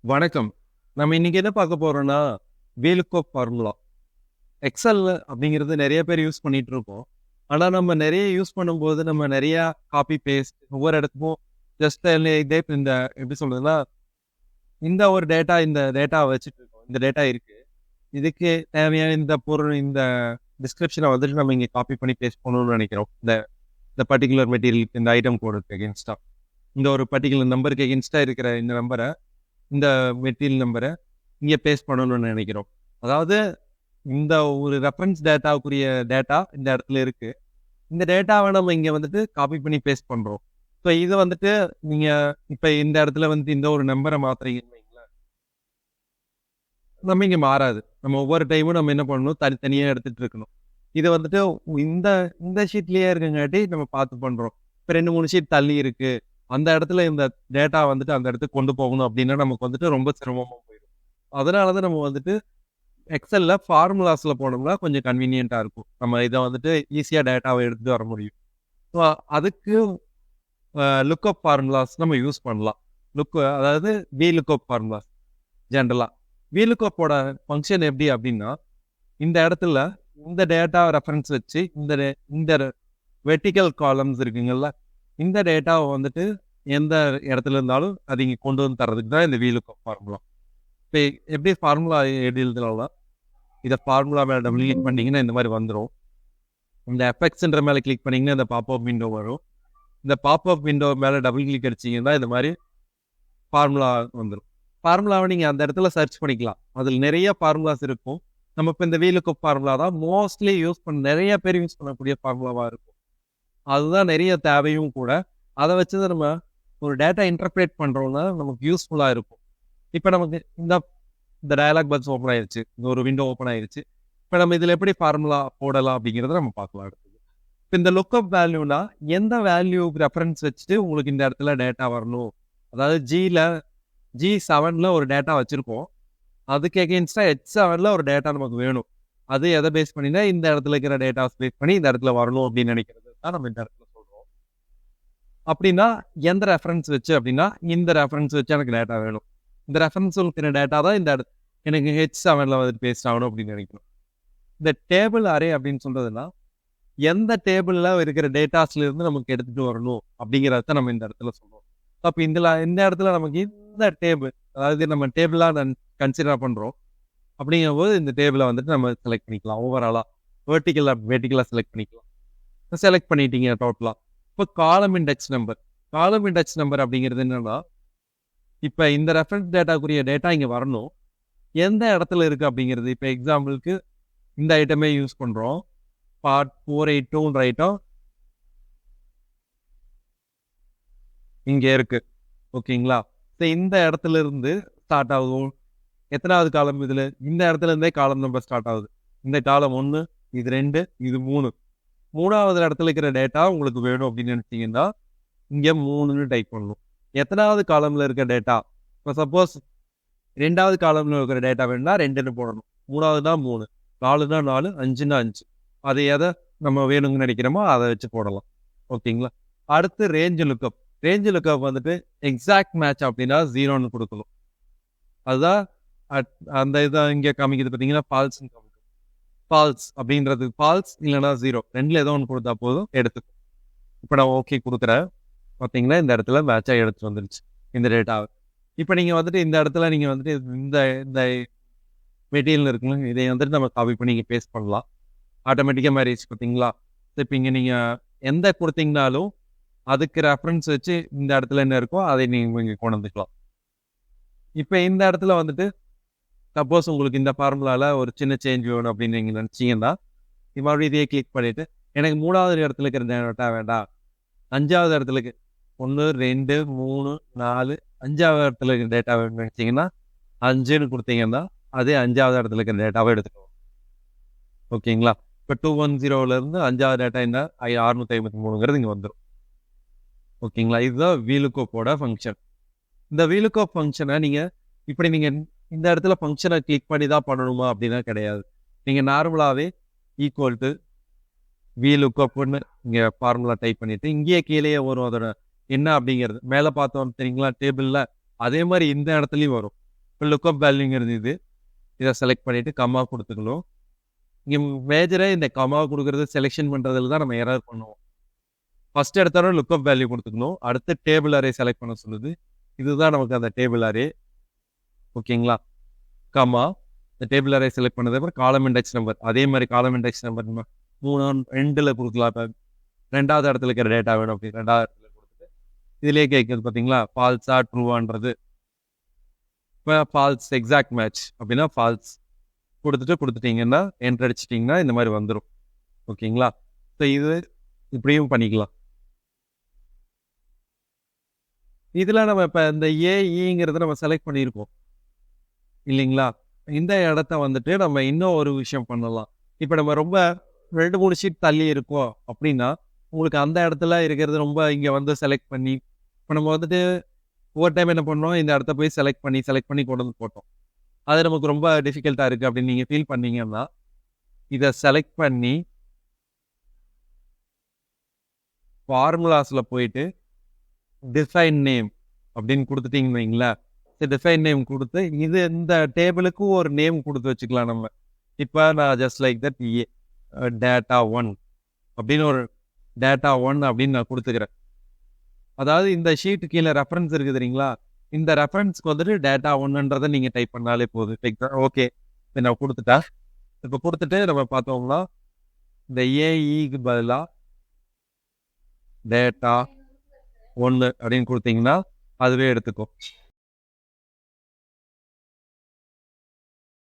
வணக்கம். நம்ம இன்னைக்கு என்ன பார்க்க போறோம்னா, VLOOKUP ஃபார்முலா. எக்ஸெல் அப்படிங்கிறது நெறைய பேர் யூஸ் பண்ணிட்டு இருக்கோம். ஆனா, நம்ம நெறைய யூஸ் பண்ணும்போது, நம்ம நெறையா காப்பி, பேஸ்ட் ஒவ்வொரு இடத்துக்கும் ஜஸ்ட் இதே இந்த எப்படி சொல்றதுன்னா, இந்த ஒரு டேட்டா இந்த டேட்டாவ வச்சுட்டு இருக்கோம். இந்த டேட்டா இருக்கு. இதுக்கு தேவையான இந்த பொருள், இந்த டிஸ்கிரிப்ஷன வந்துட்டு நம்ம இங்க காப்பி பண்ணி பேஸ்ட் பண்ணணும்னு நெனைக்கிறோம். இந்த இந்த பர்ட்டிகுலர் மெட்டீரியலுக்கு இந்த ஐட்டம் கோடுக்கு எகென்ஸ்டா. இந்த ஒரு பர்ட்டிகுலர் நம்பருக்கு எகென்ஸ்டா இருக்கிற இந்த நம்பர இந்த மெட்டீரியல் நம்பர இங்க பேஸ்ட் பண்ணணும்னு நெனைக்கிறோம். அதாவது இந்த ஒரு ரெஃபரன்ஸ் டேட்டாவுக்குரிய டேட்டா இந்த இடத்துல இருக்கு. இந்த டேட்டாவ நம்ம இங்க வந்துட்டு காப்பி பண்ணி பேஸ்ட் பண்றோம். ஸோ இத வந்துட்டு நீங்க இப்ப இந்த இடத்துல வந்து இந்த ஒரு நம்பர மாத்துறீங்கன்னு வைங்களேன், நம்ம இங்க மாறாது. நம்ம ஒவ்வொரு டைமும் நம்ம என்ன பண்ணணும், தனித்தனியா எடுத்துட்டு இருக்கணும். இது வந்துட்டு இந்த இந்த ஷீட்லயே இருக்கங்காட்டி நம்ம பார்த்து பண்றோம். இப்ப 2, 3 ஷீட் தள்ளி இருக்கு. அந்த இடத்துல இந்த டேட்டா வந்துட்டு அந்த இடத்துக்கு கொண்டு போகணும் அப்டின்னா, நமக்கு வந்துட்டு ரொம்ப சிரமமா போயிரும். அதனால தான் நம்ம வந்துட்டு எக்ஸெல்ல ஃபார்முலாஸ்ல போனோம்னா கொஞ்சம் கன்வீனியன்ட்டா இருக்கும். நம்ம இத வந்துட்டு ஈஸியா டேட்டாவ எடுத்துட்டு வர முடியும். ஸோ அதுக்கு லுக்கப் ஃபார்முலாஸ் நம்ம யூஸ் பண்ணலாம். அதாவது VLOOKUP ஃபார்முலாஸ் ஜெனரலா. VLOOKUPஓட ஃபங்ஷன் எப்படி அப்டின்னா, இந்த இடத்துல இந்த டேட்டா ரெஃபரன்ஸ் வச்சு இந்த வெர்டிகல் காலம்ஸ் இருக்குங்கல்ல, இந்த டேட்டாவ வந்துட்டு எந்த இடத்துல இருந்தாலும் அது இங்க கொண்டு வந்து தர்றதுக்கு தான் இந்த VLOOKUP ஃபார்முலா. இப்ப எப்படி ஃபார்முலா எழுதலாம்னா, இத ஃபார்முலா மேல டபுள் கிளிக் பண்ணீங்கன்னா இந்த மாரி வந்துரும். இந்த எஃபெக்ட்ஸ்ன்ற மேல கிளிக் பண்ணீங்கன்னா இந்த பாப்அப் விண்டோ வரும். இந்த பாப்அப் விண்டோ மேல டபுள் கிளிக் அடிச்சீங்கன்னா இந்த மாரி ஃபார்முலா வந்துரும். ஃபார்முலாவ நீங்க அந்த இடத்துல சர்ச் பண்ணிக்கலாம். அதுல நெறைய ஃபார்முலாஸ் இருக்கும். நம்ம இப்ப இந்த VLOOKUP ஃபார்முலா தான் மோஸ்ட்லி நெறைய பேர் யூஸ் பண்ணக்கூடிய ஃபார்முலாவா இருக்கும். அதுதான் நெறைய தேவையும் கூட. அத வச்சு தான் நம்ம ஒரு டேட்டா இன்டர்பிரேட் பண்றோம்னா நமக்கு யூஸ்ஃபுல்லா இருக்கும். இப்ப நமக்கு இந்த இந்த டயலாக் பாக்ஸ் ஓப்பன் ஆயிருச்சு. இந்த ஒரு விண்டோ ஓப்பன் ஆயிருச்சு. இப்ப நம்ம இதுல எப்படி ஃபார்முலா போடலாம் அப்படிங்கிறத நம்ம பார்க்கலாம் அடுத்தது. இப்ப இந்த லுக்கப் வேல்யூனா எந்த வேல்யூ ரெஃபரன்ஸ் வச்சுட்டு உங்களுக்கு இந்த இடத்துல டேட்டா வரணும். அதாவது G7ல ஒரு டேட்டா வச்சிருக்கோம். அதுக்கு எகெயின்ஸ்டா H7ல ஒரு டேட்டா நமக்கு வேணும். அது எத பேஸ் பண்ணினா இந்த இடத்துல இருக்கிற டேட்டாஸ் பேஸ் பண்ணி இந்த இடத்துல வரணும் அப்படின்னு நினைக்கிறது தான் நம்ம இந்த இடத்துல சொல்றோம். அப்படின்னா எந்த ரெஃபரன்ஸ் வச்சு அப்படின்னா, இந்த ரெஃபரன்ஸ் வச்சு எனக்கு டேட்டா வேணும். இந்த ரெஃபரன்ஸ் இருக்கிற டேட்டா தான் எனக்கு H7ல வந்துட்டு பேஸ்ட் ஆகணும் அப்படின்னு நினைக்கணும். இந்த டேபிள் அரே அப்படின்னு சொல்றதுன்னா, எந்த டேபிள்ல இருக்கிற டேட்டாஸ்ல இருந்து நமக்கு எடுத்துட்டு வரணும் அப்படிங்கிறத நம்ம இந்த இடத்துல சொல்றோம். அப்ப இந்த இடத்துல நமக்கு இந்த டேபிள், அதாவது நம்ம டேபிளா கன்சிடர் பண்றோம். அப்படிங்கும்போது இந்த டேபிள வந்துட்டு நம்ம செலக்ட் பண்ணிக்கலாம். ஓவராலா வெர்டிகலா செலக்ட் பண்ணிக்கலாம். செலக்ட் பண்ணிட்டீங்க டோட்டலா. இப்ப காலம் இண்டெக்ஸ் நம்பர் அப்படிங்கிறது என்னன்னா, இப்ப இந்த ரெஃபரன்ஸ் டேட்டாக்குரிய டேட்டா இங்க வரணும். எந்த இடத்துல இருக்கு அப்படிங்கிறது. இப்ப எக்ஸாம்பிளுக்கு இந்த ஐட்டமே யூஸ் பண்றோம். பார்ட் 482 ஐட்டம் இங்க இருக்கு. ஓகேங்களா? இந்த இடத்துல இருந்து ஸ்டார்ட் ஆகும். எத்தனாவது காலம் இதுல? இந்த இடத்துல இருந்தே காலம் நம்பர் ஸ்டார்ட் ஆகுது. இந்த காலம் 1, இது 2, இது 3. 3வது இடத்துல இருக்கிற டேட்டா உங்களுக்கு வேணும் அப்படின்னு நினைச்சீங்கன்னா, இங்க 3ன்னு டைப் பண்ணணும். எத்தனாவது காலம்ல இருக்க டேட்டா? இப்ப சப்போஸ் 2வது காலம்ல இருக்கிற டேட்டா வேணும்னா 2ன்னு போடணும். 3வதுனா 3, 4னா 4, 5னா 5. அது எத நம்ம வேணும்னு நினைக்கிறோமோ அத வச்சு போடலாம். ஓகேங்களா? அடுத்து ரேஞ்ச் லுக்கப் வந்துட்டு எக்ஸாக்ட் மேட்ச் அப்படின்னா 0ன்னு குடுக்கணும். அதுதான் அந்த இத இங்க காமிக்குது பார்த்தீங்கன்னா, ஃபால்ஸ்ன்னு காமிக்கும். ஃபால்ஸ் அப்படின்றது ஃபால்ஸ் இல்லன்னா 0 2ல ஏதோ ஒண்ணு குடுத்தா போதும் எடுத்துக்கும். இப்ப நான் ஓகே குடுக்குறேன். பார்த்தீங்கன்னா, இந்த இடத்துல மேட்சா எடுத்துட்டு வந்துருச்சு. இந்த டேட்டாவ. இப்ப நீங்க வந்துட்டு இந்த இடத்துல நீங்க வந்துட்டு இந்த இந்த மெட்டீரியல் இருக்குல்ல, இதை வந்துட்டு நம்ம காப்பி பண்ணி இங்க பேஸ்ட் பண்ணலாம். ஆட்டோமேட்டிக்கா மாறிடுச்சு பார்த்தீங்களா? இப்ப இங்க நீங்க எந்த குடுத்தீங்கனாலும், அதுக்கு ரெஃபரன்ஸ் வச்சு இந்த இடத்துல என்ன இருக்கோ, அதை நீங்க இங்க கொண்டு வந்துக்கலாம். இப்ப இந்த இடத்துல வந்துட்டு சப்போஸ் உங்களுக்கு இந்த ஃபார்முலால ஒரு சின்ன சேஞ்ச் வேணும் அப்படின்னு நீங்க நினைச்சீங்கன்னா, மறுபடியும் இதையே கிளிக் பண்ணிட்டு, எனக்கு 3வது இடத்துல இருக்கிற டேட்டா வேண்டாம். 5வது இடத்துல 1, 2, 3, 4, 5வது இடத்துல இருக்கிற டேட்டா வேணும்னு நினைச்சீங்கன்னா, 5ன்னு குடுத்தீங்கன்னா, அதே 5வது இடத்துல இருக்கிற டேட்டாவ எடுத்துக்கும். ஓகேங்களா? இப்ப 210ல இருந்து 5வது டேட்டா என்ன? 653ங்கிறது இங்க வந்துரும். ஓகேங்களா? இதுதான் VLOOKUPஓட ஃபங்ஷன். இந்த VLOOKUP ஃபங்ஷன நீங்க இந்த இடத்துல ஃபங்ஷனை கிளிக் பண்ணி தான் பண்ணணுமா அப்படின்னா கிடையாது. நீங்க நார்மலாவே ஈக்குவல் டு VLOOKUPன்னு இங்க ஃபார்முலா டைப் பண்ணிட்டு, இங்கேயே கீழேயே வரும் அதோட என்ன அப்படிங்கிறது. மேல பார்த்தோம் தெரியுங்களா டேபிள்ல, அதே மாரி இந்த இடத்துலயும் வரும். இப்போ லுக்அப் வேல்யூங்கிறது இதை செலக்ட் பண்ணிவிட்டு கம்மா கொடுத்துக்கணும். இங்கே மேஜராக இந்த கம்மா கொடுக்குறது செலெக்ஷன் பண்ணுறதுல தான் நம்ம எரர் பண்ணுவோம். ஃபர்ஸ்ட் எடுத்தாலும் லுக்அப் வேல்யூ கொடுத்துக்கணும். அடுத்து டேபிள் அரே செலக்ட் பண்ண சொல்லுது. இதுதான் நமக்கு அந்த டேபிள் அரே. ஓகேங்களா? கம்மா இந்த டேபிள் அரே செலக்ட் பண்ணது அப்புறம் காலம் இண்டெக்ஸ் நம்பர். அதே மாதிரி காலம் இண்டெக்ஸ் நம்பர் 3 கொடுக்கலாம். இப்போ 2வது இடத்துல இருக்கிற டேட்டா வேணும் அப்படி 2வது இடத்துல கொடுத்துட்டு இதுலேயே கேட்குது பார்த்தீங்களா, ஃபால்ஸா ட்ரூவான்றது. இப்போ ஃபால்ஸ் எக்ஸாக்ட் மேட்ச் அப்படின்னா ஃபால்ஸ் கொடுத்துட்டீங்கன்னா என்ட்ரு அடிச்சிட்டிங்கன்னா இந்த மாதிரி வந்துடும். ஓகேங்களா? ஸோ இது இப்படியும் பண்ணிக்கலாம். இதில் நம்ம இப்போ இந்த ஏஇங்கிறத நம்ம செலக்ட் பண்ணியிருக்கோம் இல்லைங்களா? இந்த இடத்த வந்துட்டு நம்ம இன்னும் ஒரு விஷயம் பண்ணலாம். இப்போ நம்ம ரொம்ப 2-3 ஷீட் தள்ளி இருக்கோம் அப்படின்னா உங்களுக்கு அந்த இடத்துல இருக்கிறது ரொம்ப இங்கே வந்து செலக்ட் பண்ணி இப்போ நம்ம வந்துட்டு ஒவ்வொரு டைம் என்ன பண்ணோம், இந்த இடத்த போய் செலக்ட் பண்ணி கொண்டு வந்து போட்டோம். அது நமக்கு ரொம்ப டிஃபிகல்ட்டாக இருக்குது அப்படின்னு நீங்கள் ஃபீல் பண்ணீங்கன்னா இதை செலக்ட் பண்ணி ஃபார்முலாஸில் போயிட்டு டிஃபைன் நேம் அப்படின்னு கொடுத்துட்டீங்கன்னு வைங்களேன். டிஃபைன் நேம் கொடுத்து இது இந்த டேபிளுக்கும் ஒரு நேம் கொடுத்து வச்சுக்கலாம் நம்ம. இப்போ நான் ஜஸ்ட் லைக் தட் டேட்டா 1 அப்படின்னு ஒரு டேட்டா 1 அப்படின்னு நான் கொடுத்துக்கிறேன். அதாவது இந்த ஷீட்டு கீழே ரெஃபரன்ஸ் இருக்குது தெரியுங்களா, இந்த ரெஃபரன்ஸ்க்கு வந்துட்டு டேட்டா 1ன்றதை நீங்கள் டைப் பண்ணாலே போதும். ஓகே இப்போ நான் கொடுத்துட்டேன். இப்போ கொடுத்துட்டு நம்ம பார்த்தோம்னா இந்த ஏஇக்கு பதிலாக டேட்டா 1 அப்படின்னு கொடுத்தீங்கன்னா அதுவே எடுத்துக்கும்.